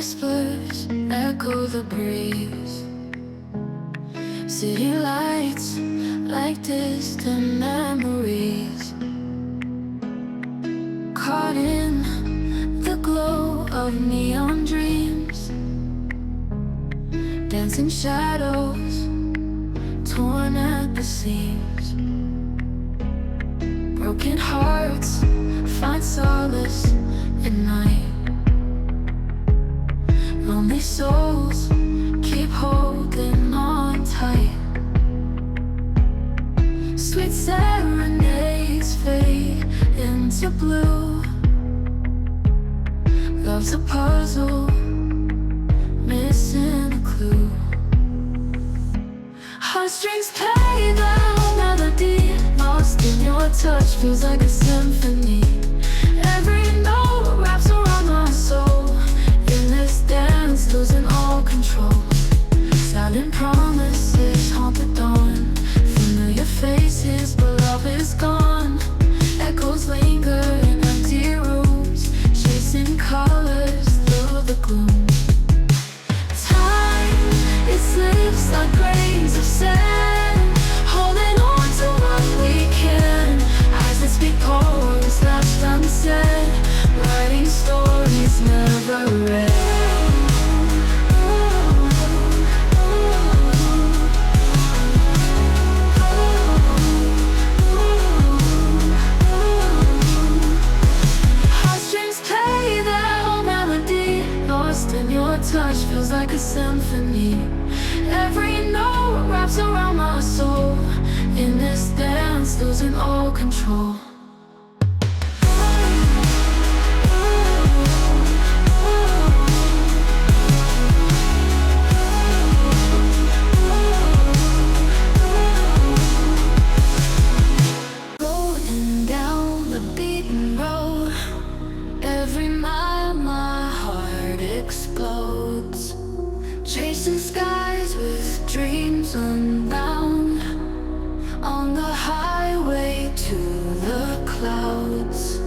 whispers echo the breeze. City lights like distant memories, caught in the glow of neon dreams. Dancing shadows, torn at the seams. Broken hearts find solace at night. Lonely souls keep holding on tight. Sweet serenades fade into blue. Love's a puzzle, missing a clue. Heartstrings play the melody, lost in your touch, feels like a symphony. Every note wraps around my soul. In this dance, losing all control. Silent promises haunt the dawn. Familiar faces, but love is gone. Echoes linger in empty rooms, chasing colors through the gloom. Time, it slips like grains of sand, holding on to what we can. Eyes that speak poems left unsaid, writing stories never read. In your touch feels like a symphony. Every note wraps around my soul. In this dance, losing all control. Rolling down the beaten road, every mile my heart explodes. Chasing skies with dreams unbound, on the highway to the clouds.